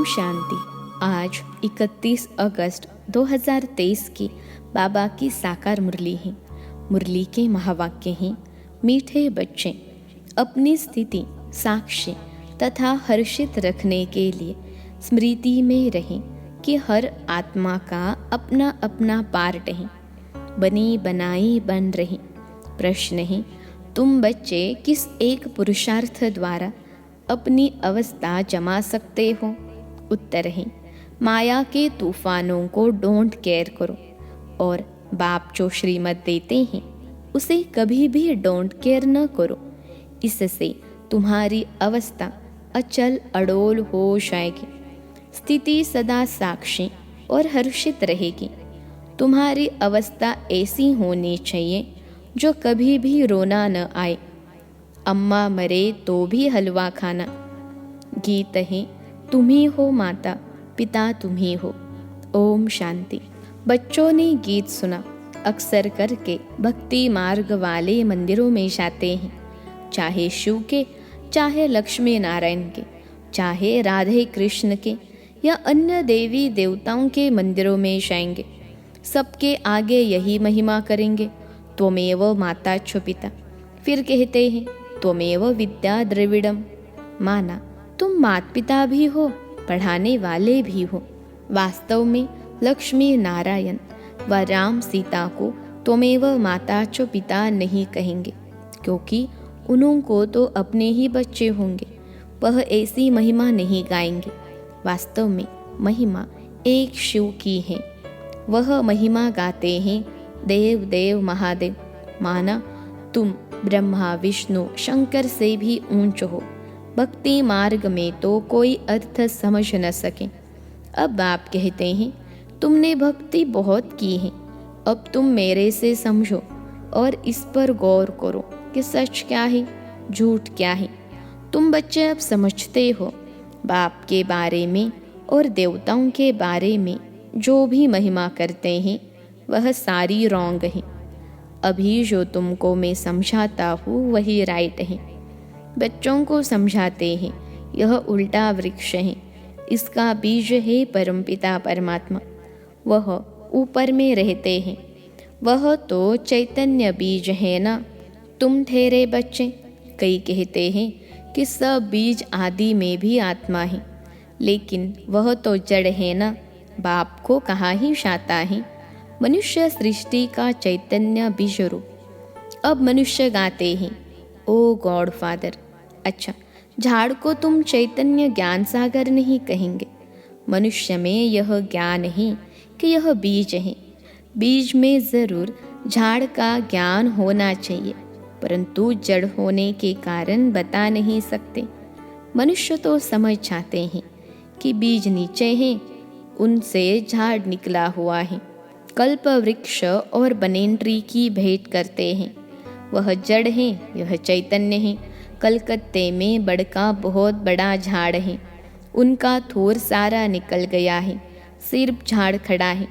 ओम शांति। आज 31 अगस्त 2023 की बाबा की साकार मुरली है। मुरली के महावाक्य हैं, मीठे बच्चे अपनी स्थिति साक्षी तथा हर्षित रखने के लिए स्मृति में रहें कि हर आत्मा का अपना अपना पार्ट है। बनी बनाई बन रही। प्रश्न है, तुम बच्चे किस एक पुरुषार्थ द्वारा अपनी अवस्था जमा सकते हो? उत्तर है, माया के तूफानों को डोंट केयर करो और बाप जो श्रीमत देते हैं उसे कभी भी डोंट केयर न करो। इससे तुम्हारी अवस्था अचल अडोल हो जाएगी। स्थिति सदा साक्षी और हर्षित रहेगी। तुम्हारी अवस्था ऐसी होनी चाहिए जो कभी भी रोना न आए। अम्मा मरे तो भी हलवा खाना। गीत है, तुम ही हो माता पिता तुम ही हो। ओम शांति। बच्चों ने गीत सुना। अक्सर करके भक्ति मार्ग वाले मंदिरों में जाते हैं, चाहे शिव के, चाहे लक्ष्मी नारायण के, चाहे राधे कृष्ण के या अन्य देवी देवताओं के मंदिरों में जाएंगे। सबके आगे यही महिमा करेंगे, त्वमेव माता च पिता। फिर कहते हैं, त्वमेव विद्या द्रविड़म। माना तुम माता पिता भी हो, पढ़ाने वाले भी हो। वास्तव में लक्ष्मी नारायण व राम सीता को त्वमेव माता च पिता नहीं कहेंगे, क्योंकि उनको तो अपने ही बच्चे होंगे। वह ऐसी महिमा नहीं गाएंगे। वास्तव में महिमा एक शिव की है। वह महिमा गाते हैं, देव देव महादेव। माना तुम ब्रह्मा विष्णु शंकर से भी ऊंच हो। भक्ति मार्ग में तो कोई अर्थ समझ न सके। अब आप कहते हैं, तुमने भक्ति बहुत की है, अब तुम मेरे से समझो और इस पर गौर करो कि सच क्या है, झूठ क्या है। तुम बच्चे अब समझते हो। बाप के बारे में और देवताओं के बारे में जो भी महिमा करते हैं वह सारी रॉन्ग है। अभी जो तुमको मैं समझाता हूँ वही राइट है। बच्चों को समझाते हैं, यह उल्टा वृक्ष है, इसका बीज है परमपिता परमात्मा। वह ऊपर में रहते हैं। वह तो चैतन्य बीज है ना, तुम ठहरे बच्चे। कई कहते हैं कि सब बीज आदि में भी आत्मा है, लेकिन वह तो जड़ है ना, बाप को कहाँ ही जाता है। मनुष्य सृष्टि का चैतन्य बीज रूप। अब मनुष्य गाते हैं, ओ गॉड फादर। अच्छा, झाड़ को तुम चैतन्य ज्ञान सागर नहीं कहेंगे। मनुष्य में यह ज्ञान है कि यह बीज है। बीज में जरूर झाड़ का ज्ञान होना चाहिए, परंतु जड़ होने के कारण बता नहीं सकते। मनुष्य तो समझ जाते हैं कि बीज नीचे है, उनसे झाड़ निकला हुआ है। कल्प वृक्ष और बनेन ट्री की भेंट करते हैं। वह जड़ है, यह चैतन्य है। कलकत्ते में बड़का बहुत बड़ा झाड़ है, उनका थोर सारा निकल गया है, सिर्फ झाड़ खड़ा है,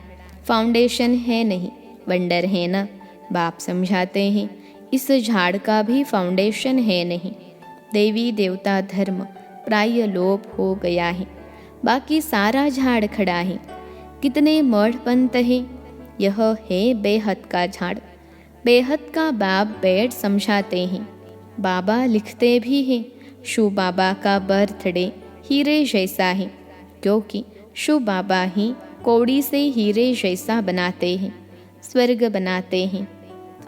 फाउंडेशन है नहीं। वंडर है ना। बाप समझाते हैं, इस झाड़ का भी फाउंडेशन है नहीं। देवी देवता धर्म प्राय लोप हो गया है, बाकी सारा झाड़ खड़ा है। कितने मठ पंथ है। यह है बेहद का झाड़। बेहद का बाप बैठ समझाते हैं। बाबा लिखते भी हैं, शिव बाबा का बर्थडे हीरे जैसा है, क्योंकि शिव बाबा ही कौड़ी से हीरे जैसा बनाते हैं, स्वर्ग बनाते हैं।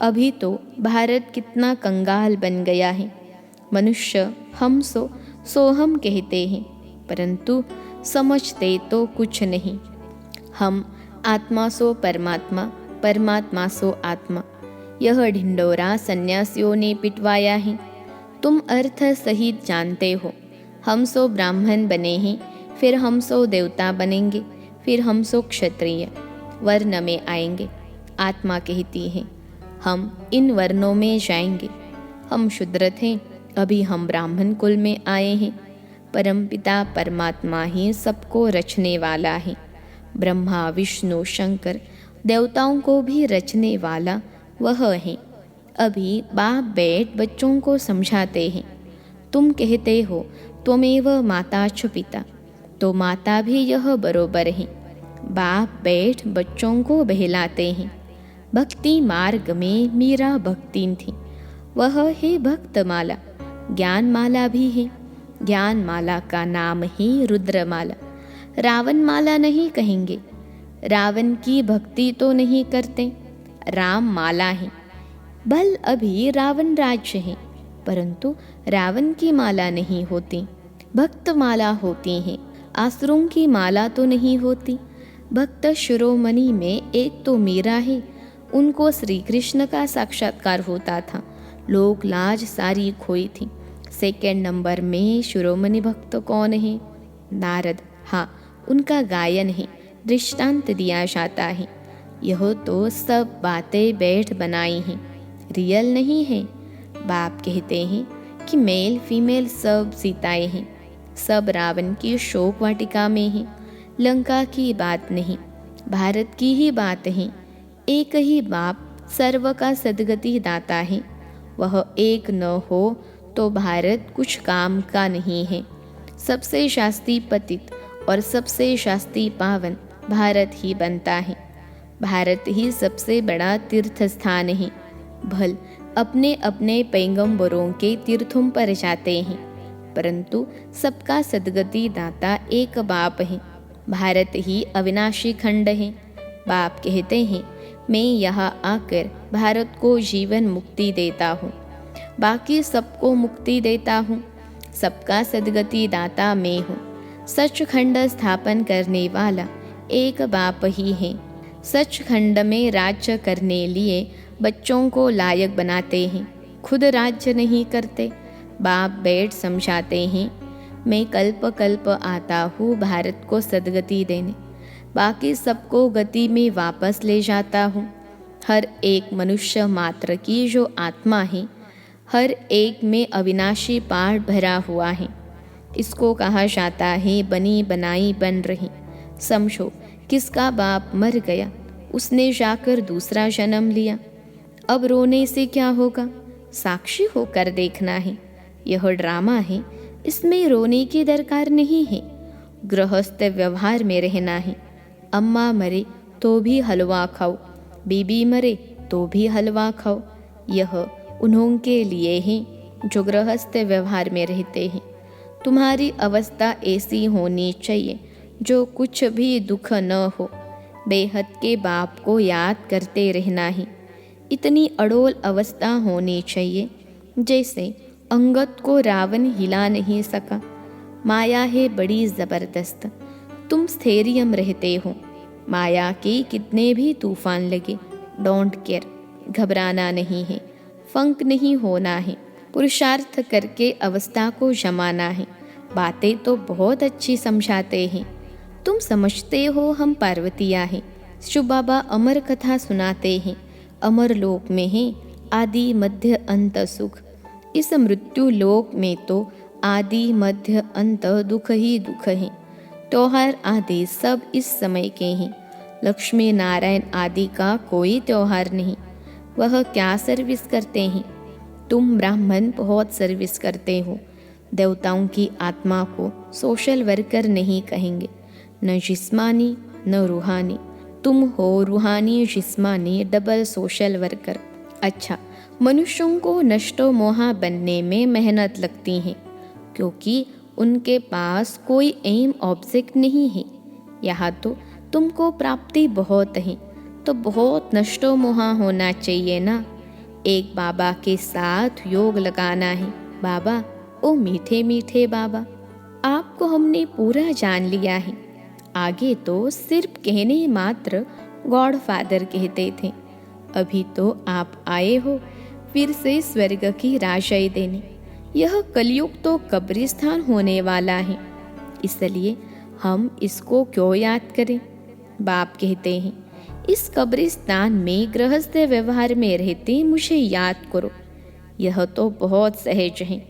अभी तो भारत कितना कंगाल बन गया है। मनुष्य हम सो हम कहते हैं, परंतु समझते तो कुछ नहीं। हम आत्मा सो परमात्मा, परमात्मा सो आत्मा। यह ढिंडोरा सन्यासियों ने पिटवाया है। तुम अर्थ सहित जानते हो। हम सो ब्राह्मण बने हैं, फिर हम सो देवता बनेंगे, फिर हम सो क्षत्रिय वर्ण में आएंगे। आत्मा कहती है, हम इन वर्णों में जाएंगे। हम शूद्र थे, अभी हम ब्राह्मण कुल में आए हैं। परमपिता परमात्मा ही सबको रचने वाला है। ब्रह्मा विष्णु शंकर देवताओं को भी रचने वाला वह है। अभी बाप बैठ बच्चों को समझाते हैं। तुम कहते हो त्वमेव माता च पिता, तो माता भी यह बरोबर है। बाप बैठ बच्चों को बहलाते हैं। भक्ति मार्ग में मीरा भक्तिन थी, वह है भक्तमाला। ज्ञान माला भी है, ज्ञान माला का नाम ही रुद्रमाला। रावण माला नहीं कहेंगे, रावण की भक्ति तो नहीं करते, राम माला है। भल अभी रावण राज्य है, परंतु रावण की माला नहीं होती, भक्त माला होती है। आसुरों की माला तो नहीं होती। भक्त शिरोमणि में एक तो मीरा है, उनको श्री कृष्ण का साक्षात्कार होता था, लोक लाज सारी खोई थी। सेकंड नंबर में शिरोमणि भक्त कौन है? नारद। हाँ, उनका गायन है, दृष्टांत दिया जाता है। यह तो सब बातें बैठ बनाई हैं, रियल नहीं है। बाप कहते हैं कि मेल फीमेल सब सीताएं हैं, सब रावण की शोक वाटिका में हैं। लंका की बात नहीं, भारत की ही बात है। एक ही बाप सर्व का सद्गति दाता है, वह एक न हो तो भारत कुछ काम का नहीं है। सबसे शास्त्री पतित और सबसे शास्त्री पावन भारत ही बनता है। भारत ही सबसे बड़ा तीर्थ स्थान है। भल अपने अपने पैगंबरों के तीर्थों पर जाते हैं, परंतु सबका सद्गति दाता एक बाप है। भारत ही अविनाशी खंड है। बाप कहते हैं, मैं यहाँ आकर भारत को जीवन मुक्ति देता हूँ, बाकी सबको मुक्ति देता हूँ। सबका सद्गति दाता मैं हूँ। सचखंड स्थापन करने वाला एक बाप ही है। सचखंड में राज्य करने लिए बच्चों को लायक बनाते हैं, खुद राज्य नहीं करते। बाप बैठ समझाते हैं, मैं कल्प कल्प आता हूँ भारत को सद्गति देने, बाकी सबको गति में वापस ले जाता हूँ। हर एक मनुष्य मात्र की जो आत्मा है, हर एक में अविनाशी पाठ भरा हुआ है। इसको कहा जाता है बनी बनाई बन रही। समझो, किसका बाप मर गया, उसने जाकर दूसरा जन्म लिया। अब रोने से क्या होगा, साक्षी होकर देखना है। यह ड्रामा है, इसमें रोने की दरकार नहीं है। गृहस्थ व्यवहार में रहना है। अम्मा मरे तो भी हलवा खाओ, बीबी मरे तो भी हलवा खाओ। यह उन्हों के लिए है जो गृहस्थ व्यवहार में रहते हैं। तुम्हारी अवस्था ऐसी होनी चाहिए जो कुछ भी दुख न हो। बेहद के बाप को याद करते रहना है। इतनी अडोल अवस्था होनी चाहिए जैसे अंगद को रावण हिला नहीं सका। माया है बड़ी ज़बरदस्त। तुम स्थैर्यम रहते हो, माया के कितने भी तूफान लगे, डोंट केयर, घबराना नहीं है, फंक नहीं होना है, पुरुषार्थ करके अवस्था को जमाना है। बातें तो बहुत अच्छी समझाते हैं, तुम समझते हो हम पार्वतियाँ हैं। शिव बाबा अमर कथा सुनाते हैं, अमर लोक में है आदि मध्य अंत सुख। इस मृत्यु लोक में तो आदि मध्य अंत दुख ही दुख है। त्योहार आदि सब इस समय के हैं। लक्ष्मी नारायण आदि का कोई त्योहार नहीं। वह क्या सर्विस करते हैं? तुम ब्राह्मण बहुत सर्विस करते हो। देवताओं की आत्मा को सोशल वर्कर नहीं कहेंगे, न जिस्मानी न रूहानी। तुम हो रूहानी जिस्मानी डबल सोशल वर्कर। अच्छा, मनुष्यों को नष्टो मोहा बनने में मेहनत लगती है, क्योंकि उनके पास कोई एम ऑब्जेक्ट नहीं है। यहाँ तो तुमको प्राप्ति बहुत है, तो बहुत नष्टो मोहा होना चाहिए ना। एक बाबा के साथ योग लगाना है। बाबा, ओ मीठे मीठे बाबा, आपको हमने पूरा जान लिया है। आगे तो सिर्फ कहने मात्र गॉड फादर कहते थे, अभी तो आप आए हो फिर से स्वर्ग की राशि देने। यह कलयुग तो कब्रिस्तान होने वाला है, इसलिए हम इसको क्यों याद करें? बाप कहते हैं, इस कब्रिस्तान में गृहस्थ व्यवहार में रहते मुझे याद करो। यह तो बहुत सहज है।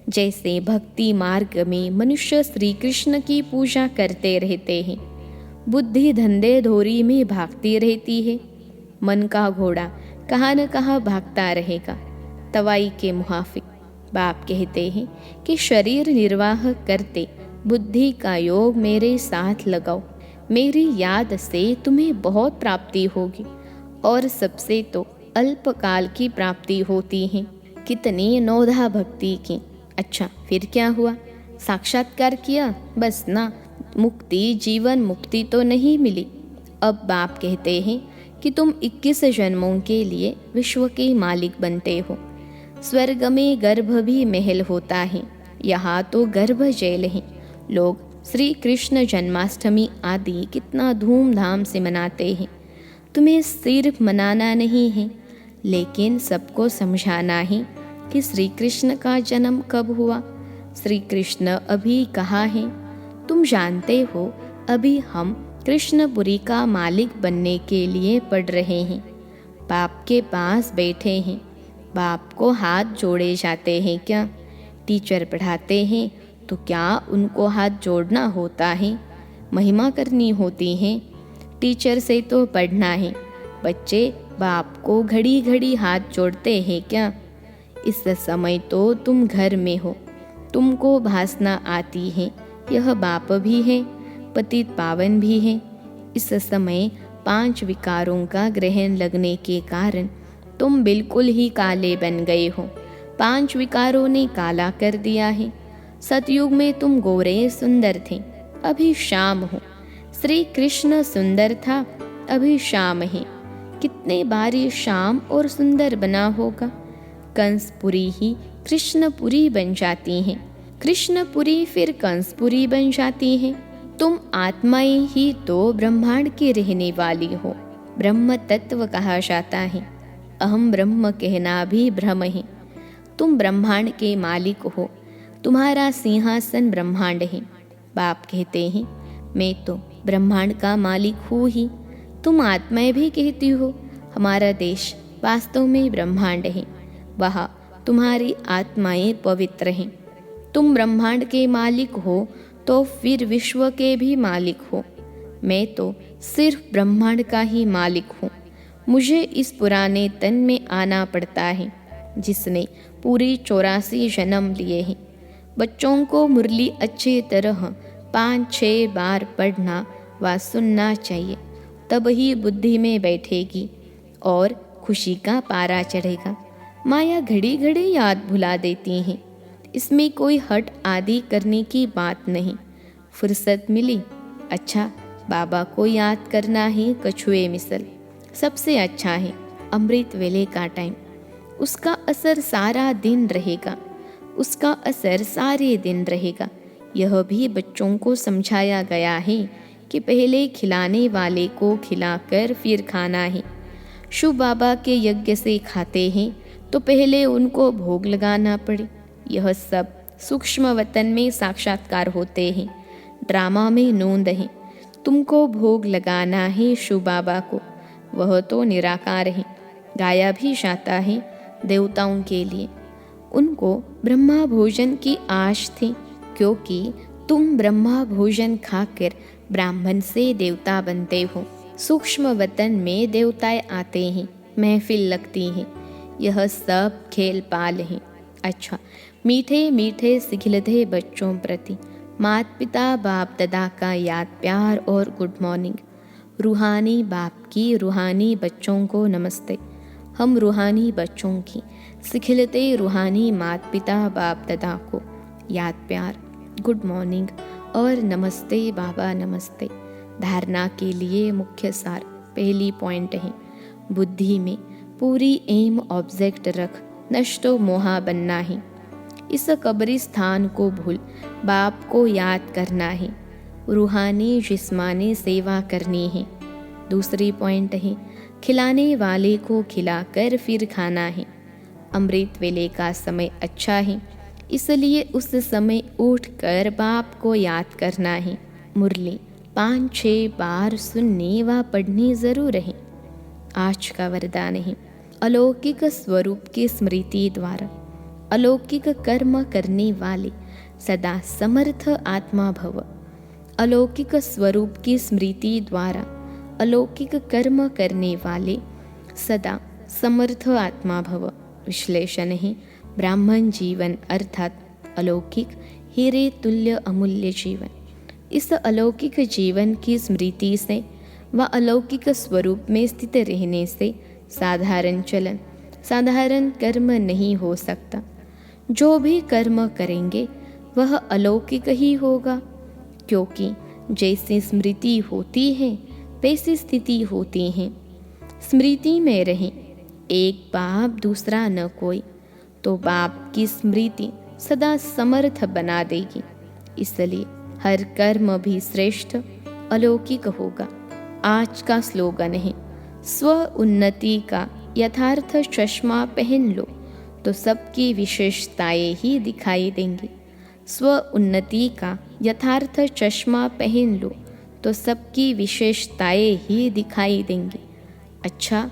जैसे भक्ति मार्ग में मनुष्य श्री कृष्ण की पूजा करते रहते हैं, बुद्धि धंधे धोरी में भागती रहती है। मन का घोड़ा कहाँ न कहाँ भागता रहेगा, तवाई के मुहाफिक। बाप कहते हैं कि शरीर निर्वाह करते बुद्धि का योग मेरे साथ लगाओ, मेरी याद से तुम्हें बहुत प्राप्ति होगी। और सबसे तो अल्पकाल की प्राप्ति होती है। कितनी नौधा भक्ति की। अच्छा, फिर क्या हुआ? साक्षात्कार किया, बस ना। मुक्ति, जीवन मुक्ति तो नहीं मिली। अब बाप कहते हैं कि तुम 21 जन्मों के लिए विश्व के मालिक बनते हो। स्वर्ग में गर्भ भी महल होता है, यहाँ तो गर्भ जेल है। लोग श्री कृष्ण जन्माष्टमी आदि कितना धूमधाम से मनाते हैं। तुम्हें सिर्फ मनाना नहीं है, लेकिन सबको समझाना है कि श्री कृष्ण का जन्म कब हुआ, श्री कृष्ण अभी कहाँ हैं। तुम जानते हो, अभी हम कृष्णपुरी का मालिक बनने के लिए पढ़ रहे हैं। बाप के पास बैठे हैं। बाप को हाथ जोड़े जाते हैं क्या? टीचर पढ़ाते हैं तो क्या उनको हाथ जोड़ना होता है? महिमा करनी होती है? टीचर से तो पढ़ना है। बच्चे बाप को घड़ी घड़ी हाथ जोड़ते हैं क्या? इस समय तो तुम घर में हो, तुमको भाषना आती है। यह बाप भी है, पतित पावन भी है। इस समय 5 विकारों का ग्रहण लगने के कारण तुम बिल्कुल ही काले बन गए हो। 5 विकारों ने काला कर दिया है। सतयुग में तुम गोरे सुंदर थे, अभी शाम हो। श्री कृष्ण सुंदर था, अभी शाम है। कितने बार ये शाम और सुंदर बना होगा। कंसपुरी ही कृष्णपुरी बन जाती हैं, कृष्णपुरी फिर कंसपुरी बन जाती है। तुम आत्माएं ही तो ब्रह्मांड की रहने वाली हो। ब्रह्म तत्व कहा जाता है। अहम ब्रह्म कहना भी भ्रम है। तुम ब्रह्मांड के मालिक हो, तुम्हारा सिंहासन ब्रह्मांड है। बाप कहते हैं, मैं तो ब्रह्मांड का मालिक हूँ ही। तुम आत्माएं भी कहती हो, हमारा देश वास्तव में ब्रह्मांड है, वहाँ तुम्हारी आत्माएं पवित्र हैं। तुम ब्रह्मांड के मालिक हो तो फिर विश्व के भी मालिक हो। मैं तो सिर्फ ब्रह्मांड का ही मालिक हूँ। मुझे इस पुराने तन में आना पड़ता है, जिसने पूरी 84 जन्म लिए हैं। बच्चों को मुरली अच्छी तरह 5-6 बार पढ़ना व सुनना चाहिए, तब ही बुद्धि में बैठेगी और खुशी का पारा चढ़ेगा। माया घड़ी घड़ी याद भुला देती हैं। इसमें कोई हट आदि करने की बात नहीं। फुर्सत मिली, अच्छा बाबा को याद करना ही कछुए मिसल सबसे अच्छा है। अमृत वेले का टाइम, उसका असर सारा दिन रहेगा, उसका असर सारे दिन रहेगा। यह भी बच्चों को समझाया गया है कि पहले खिलाने वाले को खिलाकर फिर खाना है। शिव बाबा के यज्ञ से खाते हैं तो पहले उनको भोग लगाना पड़े। यह सब सूक्ष्म वतन में साक्षात्कार होते हैं, ड्रामा में नोंद है। तुमको भोग लगाना है शिव बाबा को, वह तो निराकार है। गाया भी जाता है देवताओं के लिए। उनको ब्रह्मा भोजन की आश थी, क्योंकि तुम ब्रह्मा भोजन खाकर ब्राह्मण से देवता बनते हो। सूक्ष्म वतन में देवताएं आते हैं, महफिल लगती है। यह सब खेल पाल है। अच्छा, मीठे मीठे सिखिलते बच्चों प्रति माता पिता बाप दादा का याद प्यार और गुड मॉर्निंग। रूहानी बाप की रूहानी बच्चों को नमस्ते। हम रूहानी बच्चों की सिखिलते रूहानी माता पिता बाप दादा को याद प्यार, गुड मॉर्निंग और नमस्ते बाबा नमस्ते। धारणा के लिए मुख्य सार पहली पॉइंट है, बुद्धि में पूरी एम ऑब्जेक्ट रख नष्टो मोहा बनना है। इस कब्रिस्तान को भूल बाप को याद करना है। रूहानी जिस्मानी सेवा करनी है। दूसरी पॉइंट है, खिलाने वाले को खिलाकर फिर खाना है। अमृत वेले का समय अच्छा है, इसलिए उस समय उठकर बाप को याद करना है। मुरली 5-6 बार सुननी व पढ़नी जरूर है। आज का वरदान है, अलौकिक स्वरूप की स्मृति द्वारा अलौकिक कर्म करने वाले सदा समर्थ आत्मा भव। अलौकिक स्वरूप की स्मृति द्वारा अलौकिक कर्म करने वाले सदा समर्थ आत्मा भव। विश्लेषण है, ब्राह्मण जीवन अर्थात अलौकिक हीरे तुल्य अमूल्य जीवन। इस अलौकिक जीवन की स्मृति से व अलौकिक स्वरूप में स्थित रहने से साधारण चलन, साधारण कर्म नहीं हो सकता। जो भी कर्म करेंगे वह अलौकिक ही होगा, क्योंकि जैसी स्मृति होती है वैसी स्थिति होती है। स्मृति में रहें, एक बाप दूसरा न कोई, तो बाप की स्मृति सदा समर्थ बना देगी। इसलिए हर कर्म भी श्रेष्ठ अलौकिक होगा। आज का स्लोगन है, स्व उन्नति का यथार्थ चश्मा पहन लो तो सबकी विशेषताएं ही दिखाई देंगी। स्व उन्नति का यथार्थ चश्मा पहन लो तो सबकी विशेषताएं ही दिखाई देंगी। अच्छा,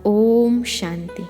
ओम शांति।